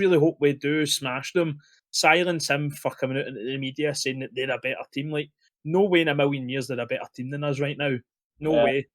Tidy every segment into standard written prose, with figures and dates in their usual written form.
really hope we do smash them. Silence him for coming out into the media saying that they're a better team. Like, no way in a million years they're a better team than us right now. No way.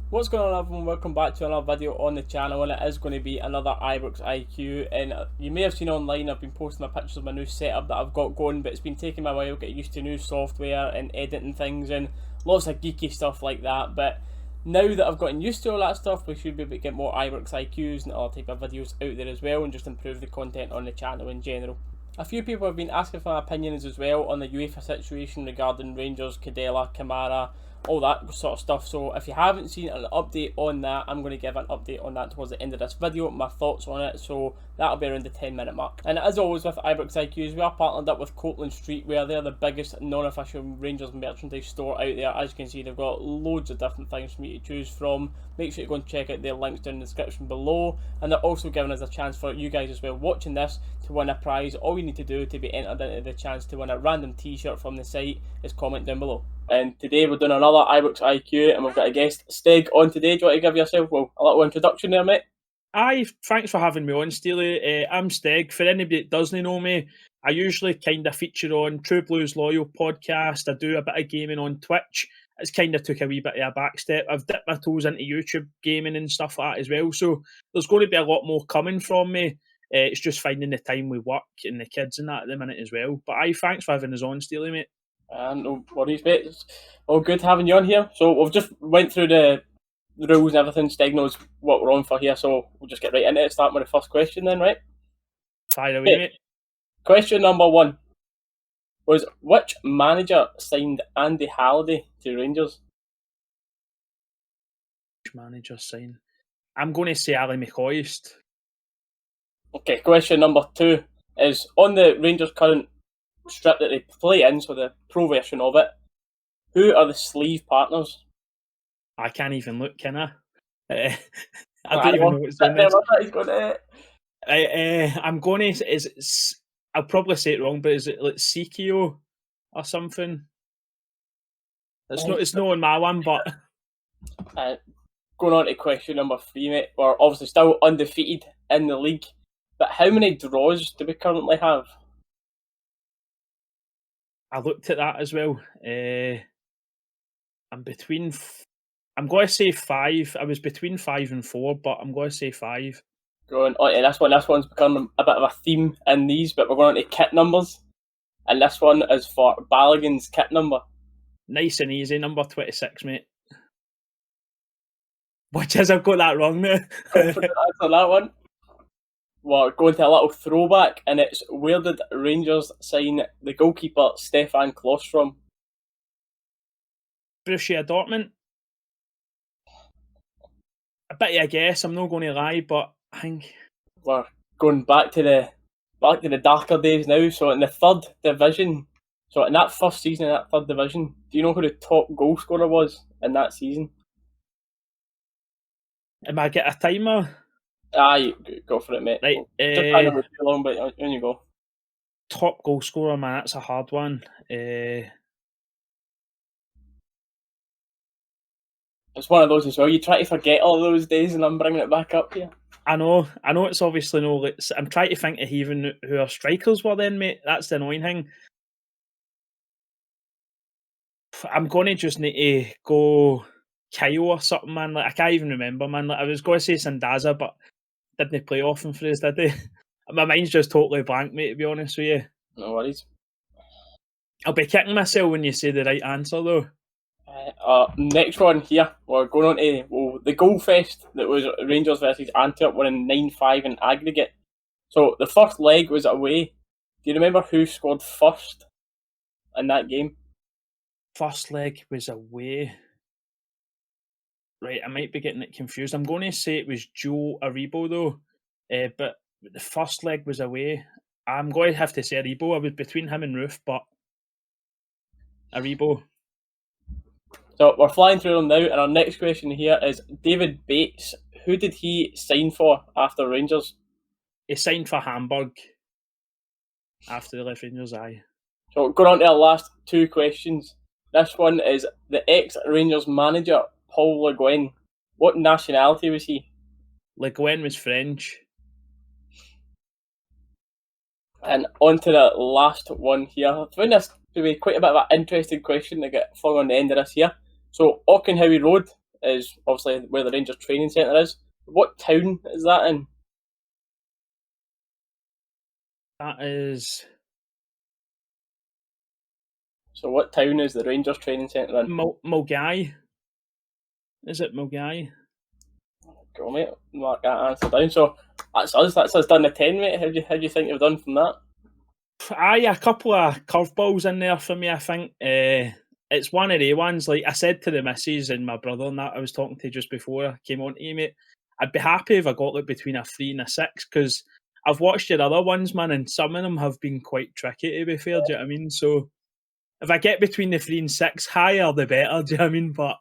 What's going on, everyone? Welcome back to another video on the channel, and it is going to be another IbroxIQ. And you may have seen online, I've been posting my pictures of my new setup that I've got going, but it's been taking me a while to get used to new software and editing things and lots of geeky stuff like that. But now that I've gotten used to all that stuff, we should be able to get more IbroxIQs and other type of videos out there as well, and just improve the content on the channel in general. A few people have been asking for my opinions as well on the UEFA situation regarding Rangers, Cadella, Kamara, all that sort of stuff. So if you haven't seen an update on that, I'm going to give an update on that towards the end of this video, my thoughts on it. So that'll be around the 10-minute mark. And as always with IbroxIQs, we are partnered up with Copland Streetwear. They're the biggest non-official Rangers merchandise store out there. As you can see, they've got loads of different things for me to choose from. Make sure you go and check out their links down in the description below. And they're also giving us a chance for you guys as well watching this to win a prize. All you need to do to be entered into the chance to win a random t-shirt from the site is comment down below. And today we're doing another IbroxIQ, and we've got a guest, Steg, on today. Do you want to give yourself a little introduction there, mate? Aye, thanks for having me on, Steely. I'm Steg. For anybody that doesn't know me, I usually kind of feature on True Blues Loyal podcast. I do a bit of gaming on Twitch. It's kind of took a wee bit of a back step. I've dipped my toes into YouTube gaming and stuff like that as well. So there's going to be a lot more coming from me. It's just finding the time with work and the kids and that at the minute as well. But aye, thanks for having us on, Steely, mate. No worries, mate. It's all good having you on here. So we've just went through the rules and everything. Steg knows what we're on for here, so we'll just get right into it. Start with the first question then, right? Fire away, mate. Question number 1 was, which manager signed Andy Halliday to Rangers? Which manager signed? I'm going to say Ali McCoist. Okay, question number 2 is, on the Rangers' current strip that they play in, so the pro version of it, who are the sleeve partners? I can't even look, can I? I don't even know what's on this. I'm going to... I'll probably say it wrong, but is it like Sikio or something? It's not on my one, but... Going on to question number 3, mate. We're obviously still undefeated in the league, but how many draws do we currently have? I looked at that as well. I'm going to say 5. I was between 5 and 4, but I'm going to say 5. Going on to this one. This one's become a bit of a theme in these, but we're going on to kit numbers. And this one is for Balogun's kit number. Nice and easy, number 26, mate. Which is, I've got that wrong now. Answer that one. We're going to a little throwback, and it's, where did Rangers sign the goalkeeper Stefan Klos from? Borussia Dortmund. A bit of a guess, I'm not going to lie, but I think we're going back to the darker days now. So in the 3rd division, so in that first season in that 3rd division, do you know who the top goal scorer was in that season? Am I get a timer? Aye, go for it, mate. Right, just kind of too long, but on you go. Top goal scorer, man, that's a hard one. It's one of those as well. You try to forget all those days, and I'm bringing it back up here. I know. It's obviously no. I'm trying to think of even who our strikers were then, mate. That's the annoying thing. I'm going to just need to go Kyle or something, man. Like, I can't even remember, man. Like, I was going to say Sandaza, but didn't play often for us, did they? My mind's just totally blank, mate, to be honest with you. No worries. I'll be kicking myself when you say the right answer, though. Next one here, we're going on to the goal fest that was Rangers versus Antwerp, winning 9-5 in aggregate. So the first leg was away. Do you remember who scored first in that game? First leg was away. Right, I might be getting it confused. I'm going to say it was Joe Aribo, though. But the first leg was away. I'm going to have to say Aribo. I was between him and Roof, but Aribo. So we're flying through them now, and our next question here is David Bates. Who did he sign for after Rangers? He signed for Hamburg after the left Rangers, aye. So going on to our last 2 questions. This one is the ex-Rangers manager, Paul Le Guen. What nationality was he? Le Guen was French. And on to the last one here. I found this to be quite a bit of an interesting question to get flung on the end of this here. So, Auchenhowie Road is obviously where the Rangers training centre is. What town is that in? That is... So, what town is the Rangers training centre in? Mulgai. Is it Mulgai? Go, mate. Mark that answer down. So, that's us. That's us done the 10, mate. How do you think you've done from that? Aye, a couple of curveballs in there for me, I think. It's one of the ones, like I said to the missus and my brother and that I was talking to just before I came on to you, mate. I'd be happy if I got like between a 3 and a 6, because I've watched your other ones, man, and some of them have been quite tricky, to be fair, do you know what I mean? So if I get between the 3 and 6, higher the better, do you know what I mean? But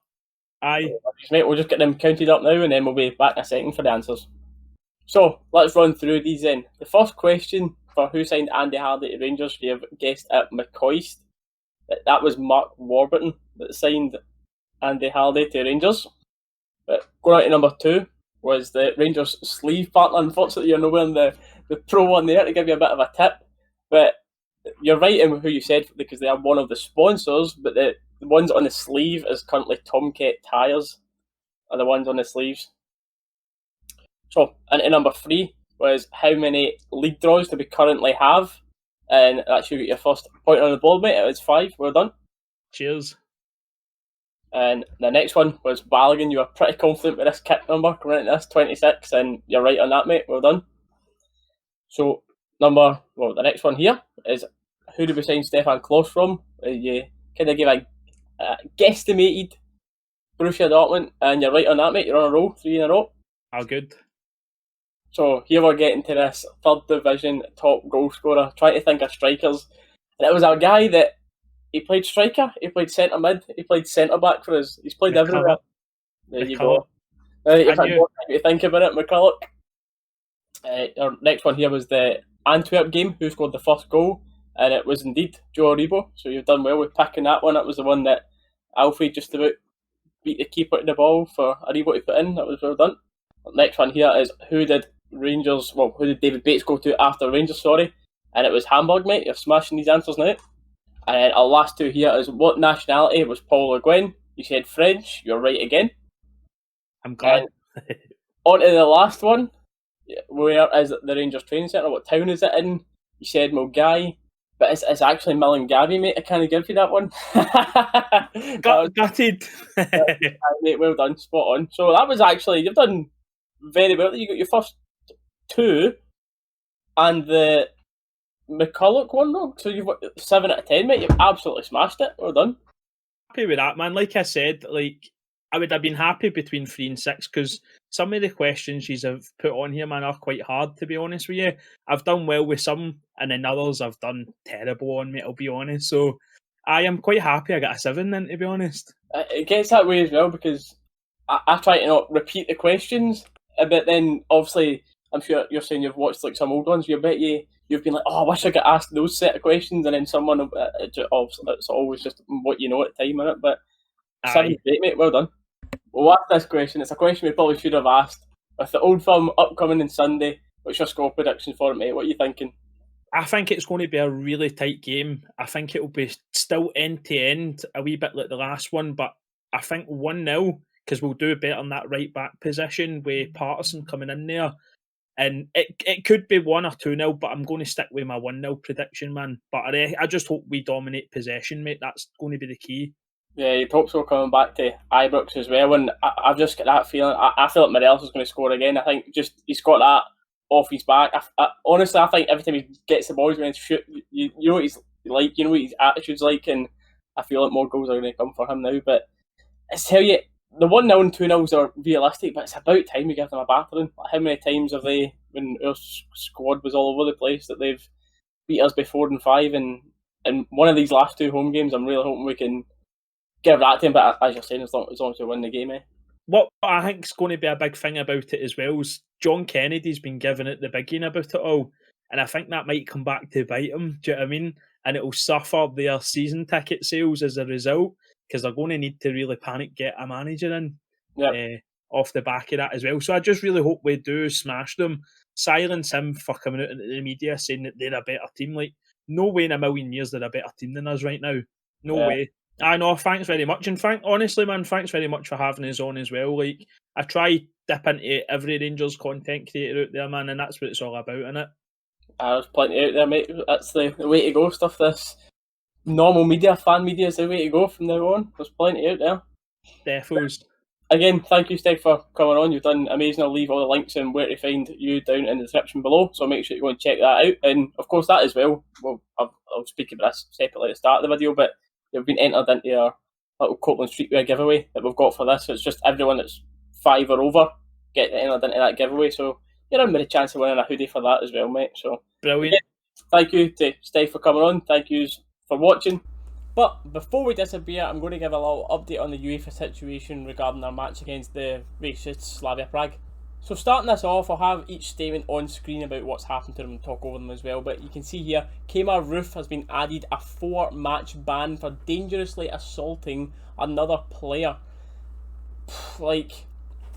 aye. Mate, we'll just get them counted up now and then we'll be back in a second for the answers. So, let's run through these then. The first question for who signed Andy Hardy to Rangers, we have guessed at McCoist. That was Mark Warburton that signed Andy Hardy to Rangers. But going on to number 2 was the Rangers sleeve partner. Unfortunately, you're nowhere in the pro one there to give you a bit of a tip. But you're right in who you said, because they are one of the sponsors, but the ones on the sleeve is currently Tomcat Tyres are the ones on the sleeves. So, into number 3 was how many league draws do we currently have? And that's you get your first point on the board, mate. It was 5. Well done. Cheers. And the next one was Balogun. You were pretty confident with this kit number coming into this, 26, and you're right on that, mate. Well done. So, the next one here is who did we sign Stefan Klos from? You kind of gave a guesstimated Borussia Dortmund, and you're right on that, mate. You're on a roll, 3 in a row. Oh, good. So here we're getting to this 3rd division top goal scorer. Trying to think of strikers. And it was a guy that he played striker, he played centre mid, he played centre back for us. He's played everywhere. There you go. If I to think about it, McCulloch. Our next one here was the Antwerp game. Who scored the first goal? And it was indeed Joe Aribo. So you've done well with picking that one. That was the one that Alfie just about beat the keeper to the ball for Aribo to put in. That was well done. Next one here is who did David Bates go to after Rangers, and it was Hamburg, mate. You're smashing these answers now. And then our last 2 here is what nationality was Paul Le Guen? You said French, you're right again. I'm glad. On to the last one, where is the Rangers training centre? What town is it in? You said Mulgai, but it's actually Mullingaby, mate. I can't give you that one. Gutted. Mate, well done, spot on. So that was actually, you've done very well. You got your first 2 and the McCulloch one though. So you've got 7 out of 10, mate. You've absolutely smashed it. Well done. Happy with that, man. Like I said, I would have been happy between 3 and 6, because some of the questions you have put on here, man, are quite hard, to be honest with you. I've done well with some, and then others I've done terrible on, mate, I'll be honest. So I am quite happy I got a 7 then, to be honest. It gets that way as well, because I try to not repeat the questions, but then obviously I'm sure you're saying you've watched like some old ones. You bet you've been like, oh, I wish I got asked those set of questions, and then someone it's always just what you know at the time, innit? But 7 great, mate. Well done. We'll ask this question. It's a question we probably should have asked. With the Old Firm upcoming on Sunday, what's your score prediction for it, mate? What are you thinking? I think it's going to be a really tight game. I think it will be still end to end, a wee bit like the last one, but I think 1-0, because we'll do better in that right back position with Patterson coming in there. And it could be 1 or 2-0, but I'm going to stick with my 1-0 prediction, man. But I just hope we dominate possession, mate. That's going to be the key. Yeah, you'd hope so, coming back to Ibrox as well. And I've just got that feeling. I feel like Morelos is going to score again. I think just he's got that off his back. Honestly, I think every time he gets the ball, he's going to shoot. You know what he's like, you know what his attitude's like, and I feel like more goals are going to come for him now. But I tell you, the 1-0 and 2-0s are realistic, but it's about time we give them a battering. Like, how many times have they, when our squad was all over the place, that they've beat us by 4 and 5? And one of these last 2 home games, I'm really hoping we can give that to him. But as you're saying, as long as we win the game, What I think is going to be a big thing about it as well is John Kennedy's been giving it the bigging about it all, and I think that might come back to bite him. Do you know what I mean? And it will suffer their season ticket sales as a result, because they're going to need to really get a manager in off the back of that as well. So I just really hope we do smash them. silence him for coming out into the media saying that they're a better team. Like, no way in a million years they're a better team than us right now. No way. I know, thanks very much. And honestly, man, thanks very much for having us on as well. Like, I try dip into every Rangers content creator out there, man, and that's what it's all about, innit? There's plenty out there, mate. That's the way to go. Stuff this normal media, fan media is the way to go from now on. There's plenty out there. Defos. Again, thank you, Steg, for coming on. You've done amazing. I'll leave all the links and where to find you down in the description below, so make sure you go and check that out. And of course, that as well. Well, I'll speak about this separately at the start of the video, but you've been entered into our little Copland Streetwear giveaway that we've got for this. So it's just everyone that's 5 or over get entered into that giveaway. So you're in with a chance of winning a hoodie for that as well, mate. So brilliant. Yeah, thank you to Steg for coming on. Thank you for watching. But before we disappear, I'm going to give a little update on the UEFA situation regarding our match against the racist Slavia Prague. So starting this off, I'll have each statement on screen about what's happened to them and talk over them as well. But you can see here, Kemar Roof has been added a 4-match ban for dangerously assaulting another player. Like,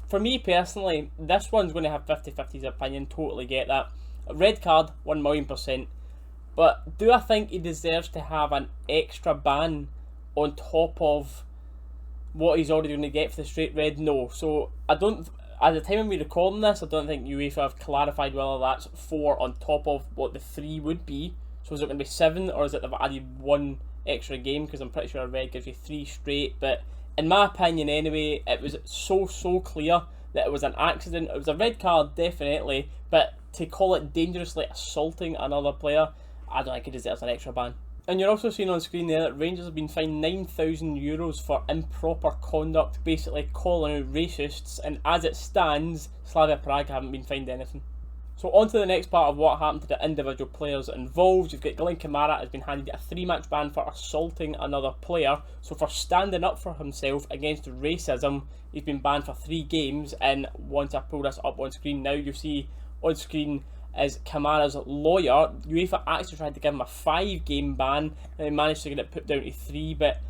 for me personally, this one's going to have 50-50's opinion, totally get that. A red card, 1,000,000%. But do I think he deserves to have an extra ban on top of what he's already going to get for the straight red? No. So I don't, at the time when we're recording this, I don't think UEFA have clarified whether that's 4 on top of what the 3 would be. So is it going to be 7, or is it they've added 1 extra game? Because I'm pretty sure a red gives you 3 straight. But in my opinion anyway, it was so clear that it was an accident. It was a red card, definitely. But to call it dangerously assaulting another player, I don't think it deserves an extra ban. And you're also seeing on screen there that Rangers have been fined €9,000 for improper conduct, basically calling out racists, and as it stands, Slavia Prague haven't been fined anything. So on to the next part of what happened to the individual players involved. You've got Glenn Kamara has been handed a 3-match ban for assaulting another player. So for standing up for himself against racism, he's been banned for 3 games, and once I pull this up on screen now, you see on screen is Kamara's lawyer. UEFA actually tried to give him a 5-game ban and they managed to get it put down to 3, but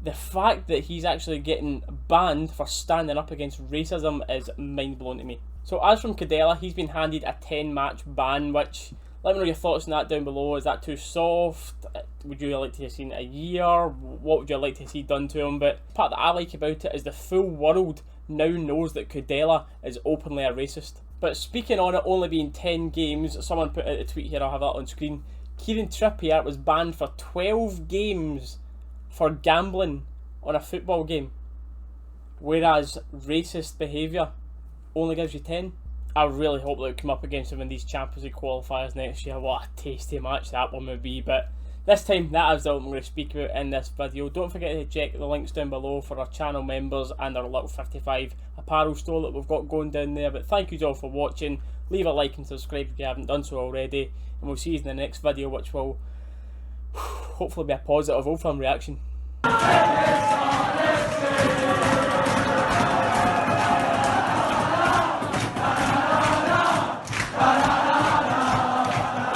the fact that he's actually getting banned for standing up against racism is mind-blowing to me. So as from Cadella, he's been handed a 10-match ban, which, let me know your thoughts on that down below. Is that too soft? Would you like to have seen a year? What would you like to see done to him? But the part that I like about it is the full world now knows that Cadella is openly a racist. But speaking on it only being 10 games, someone put out a tweet here, I'll have that on screen. Kieran Trippier was banned for 12 games for gambling on a football game, whereas racist behaviour only gives you 10. I really hope that we come up against him in these Champions League qualifiers next year. What a tasty match that one would be. But this time, that is all I'm going to speak about in this video. Don't forget to check the links down below for our channel members and our little 55 apparel store that we've got going down there. But thank you all for watching. Leave a like and subscribe if you haven't done so already. And we'll see you in the next video, which will hopefully be a positive Old Firm reaction.